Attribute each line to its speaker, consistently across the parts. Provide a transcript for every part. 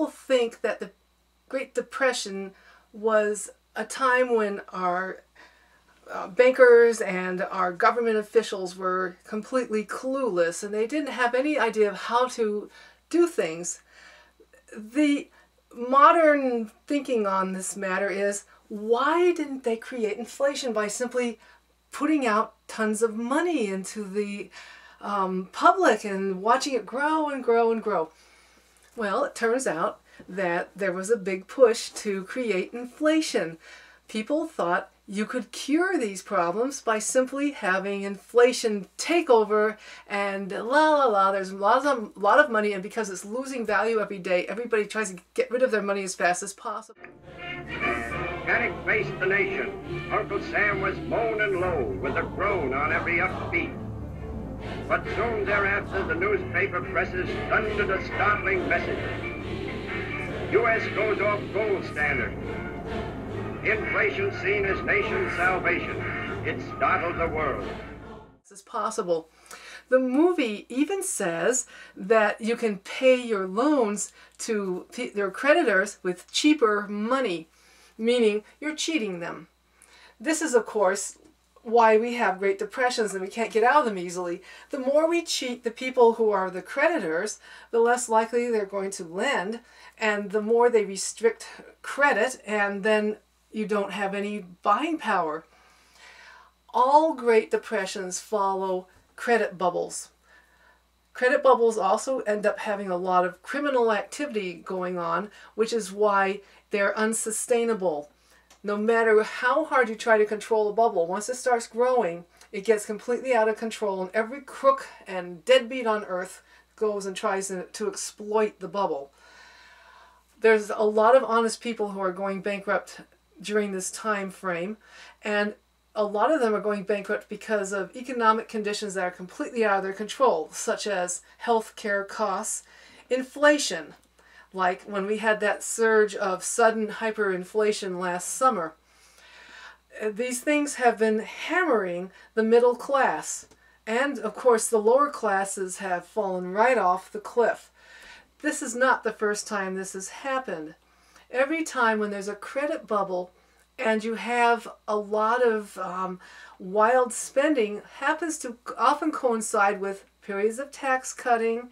Speaker 1: think that the Great Depression was a time when our bankers and our government officials were completely clueless and they didn't have any idea of how to do things. The modern thinking on this matter is, why didn't they create inflation by simply putting out tons of money into the public and watching it grow and grow and grow? Well, it turns out that there was a big push to create inflation. People thought you could cure these problems by simply having inflation take over and there's a lot of money, and because it's losing value every day, everybody tries to get rid of their money as fast as possible.
Speaker 2: Panic faced the nation. Uncle Sam was moaning low with a groan on every upbeat. But soon thereafter the newspaper presses thundered a startling message. U.S. goes off gold standard. Inflation seen as nation's salvation. It startled the world.
Speaker 1: This is possible. The movie even says that you can pay your loans to your creditors with cheaper money, meaning you're cheating them. This is, of course, why we have Great Depressions and we can't get out of them easily. The more we cheat the people who are the creditors, the less likely they're going to lend, and the more they restrict credit, and then you don't have any buying power. All Great Depressions follow credit bubbles. Credit bubbles also end up having a lot of criminal activity going on, which is why they're unsustainable. No matter how hard you try to control a bubble, once it starts growing, it gets completely out of control, and every crook and deadbeat on earth goes and tries to exploit the bubble. There's a lot of honest people who are going bankrupt during this time frame, and a lot of them are going bankrupt because of economic conditions that are completely out of their control, such as health care costs, inflation, like when we had that surge of sudden hyperinflation last summer. These things have been hammering the middle class, and of course the lower classes have fallen right off the cliff. This is not the first time this has happened. Every time when there's a credit bubble and you have a lot of wild spending, happens to often coincide with periods of tax cutting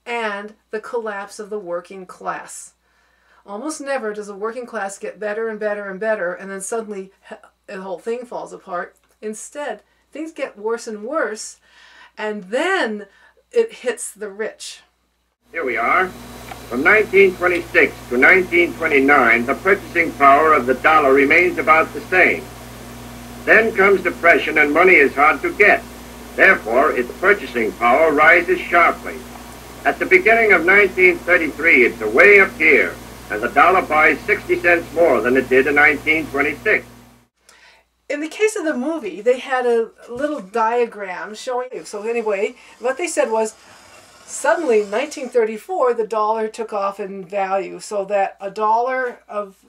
Speaker 1: and the collapse of the working class. Almost never does the working class get better and better and better, and then suddenly the whole thing falls apart. Instead, things get worse and worse, and then it hits the rich.
Speaker 2: Here we are. From 1926 to 1929, the purchasing power of the dollar remains about the same. Then comes depression and money is hard to get. Therefore, its purchasing power rises sharply. At the beginning of 1933, it's way up here, and the dollar buys 60 cents more than it did in 1926.
Speaker 1: In the case of the movie, they had a little diagram showing you. So anyway, what they said was, suddenly, in 1934, the dollar took off in value, so that $1 of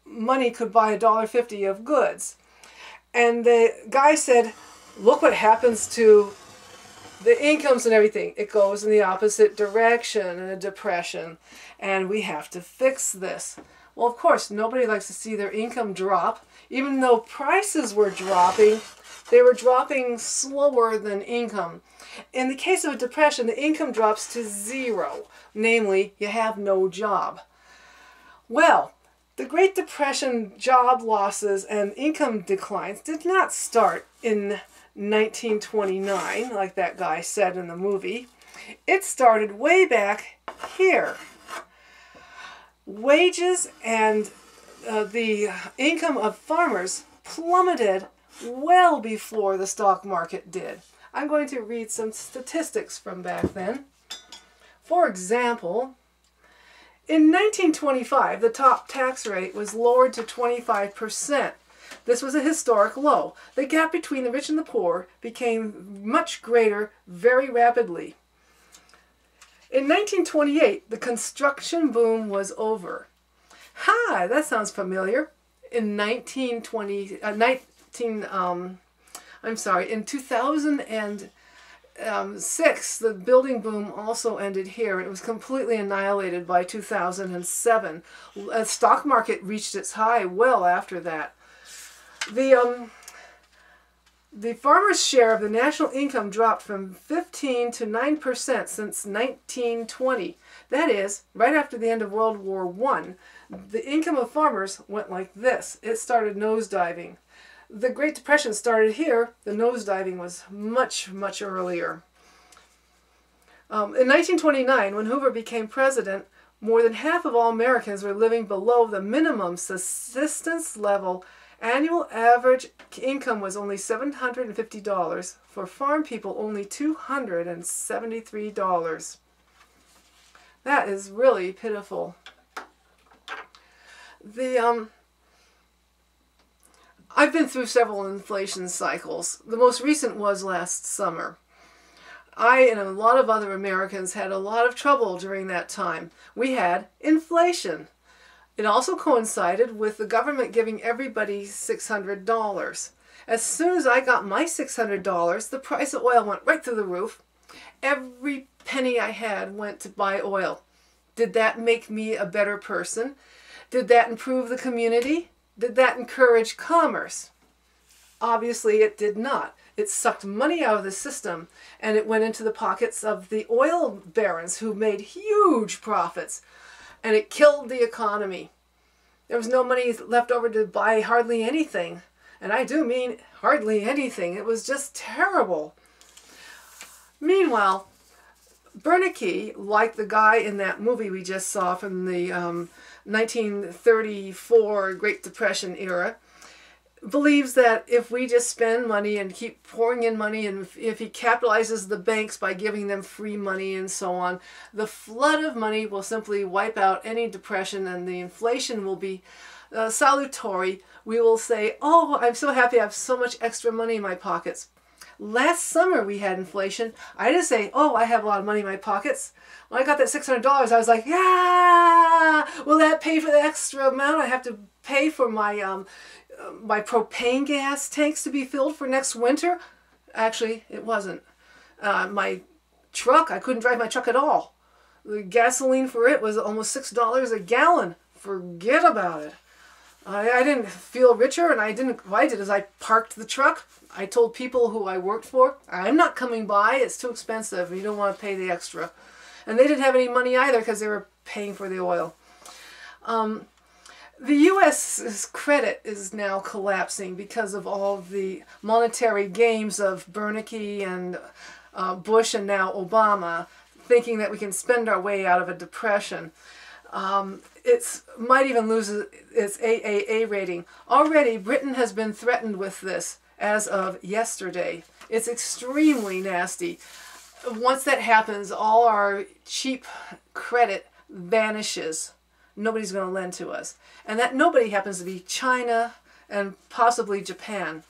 Speaker 1: money could buy $1.50 of goods. And the guy said, look what happens to the incomes and everything. It goes in the opposite direction in a depression, and we have to fix this. Well, of course, nobody likes to see their income drop. Even though prices were dropping, they were dropping slower than income. In the case of a depression, the income drops to zero. Namely, you have no job. Well, the Great Depression job losses and income declines did not start in 1929, like that guy said in the movie. It started way back here. Wages and the income of farmers plummeted well before the stock market did. I'm going to read some statistics from back then. For example, in 1925, the top tax rate was lowered to 25%. This was a historic low. The gap between the rich and the poor became much greater very rapidly. In 1928, the construction boom was over. Hi, that sounds familiar. In 2000 2006, the building boom also ended here. It was completely annihilated by 2007. The stock market reached its high well after that. The farmer's share of the national income dropped from 15 to 9% since 1920. That is, right after the end of World War I, the income of farmers went like this. It started nosediving. The Great Depression started here. The nosediving was much, much earlier. In 1929, when Hoover became president, more than half of all Americans were living below the minimum subsistence level. Annual average income was only $750. For farm people, only $273. That is really pitiful. I've been through several inflation cycles. The most recent was last summer. I and a lot of other Americans had a lot of trouble during that time. We had inflation. It also coincided with the government giving everybody $600. As soon as I got my $600, the price of oil went right through the roof. Every penny I had went to buy oil. Did that make me a better person? Did that improve the community? Did that encourage commerce? Obviously it did not. It sucked money out of the system, and it went into the pockets of the oil barons who made huge profits. And it killed the economy. There was no money left over to buy hardly anything. And I do mean hardly anything. It was just terrible. Meanwhile, Bernanke, like the guy in that movie we just saw from the 1934 Great Depression era, believes that if we just spend money and keep pouring in money, and if he capitalizes the banks by giving them free money and so on, the flood of money will simply wipe out any depression, and the inflation will be salutary. We will say, oh, I'm so happy I have so much extra money in my pockets. Last summer we had inflation. I didn't say, oh, I have a lot of money in my pockets. When I got that $600, I was like, yeah, will that pay for the extra amount I have to pay for my my propane gas tanks to be filled for next winter? Actually, it wasn't. My truck, I couldn't drive my truck at all. The gasoline for it was almost $6 a gallon. Forget about it. I didn't feel richer, and what I did is I parked the truck. I told people who I worked for, I'm not coming by, it's too expensive, you don't want to pay the extra. And they didn't have any money either because they were paying for the oil. The U.S.'s credit is now collapsing because of all the monetary games of Bernanke and Bush and now Obama, thinking that we can spend our way out of a depression. It might even lose its AAA rating. Already, Britain has been threatened with this as of yesterday. It's extremely nasty. Once that happens, all our cheap credit vanishes. Nobody's going to lend to us. And that nobody happens to be China and possibly Japan.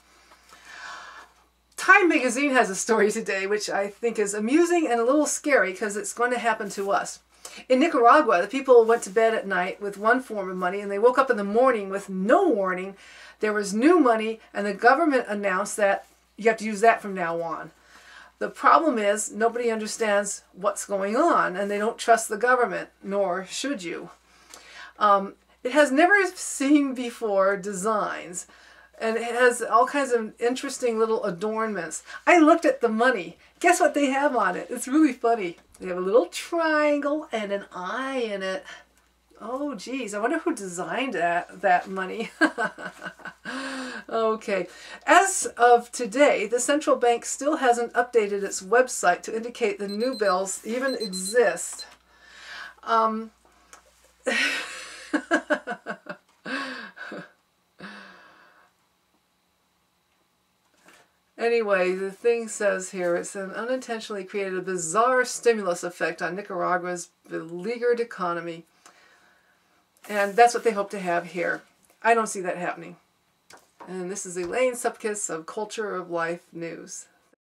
Speaker 1: Time magazine has a story today which I think is amusing and a little scary because it's going to happen to us. In Nicaragua, the people went to bed at night with one form of money and they woke up in the morning with no warning. There was new money and the government announced that you have to use that from now on. The problem is nobody understands what's going on and they don't trust the government, nor should you. It has never seen before designs, and it has all kinds of interesting little adornments. I looked at the money. Guess what they have on it? It's really funny. They have a little triangle and an eye in it. Oh, geez. I wonder who designed that money. Okay. As of today, the central bank still hasn't updated its website to indicate the new bills even exist. Anyway, the thing says here, it's an unintentionally created a bizarre stimulus effect on Nicaragua's beleaguered economy. And that's what they hope to have here. I don't see that happening. And this is Elaine Supkis of Culture of Life News.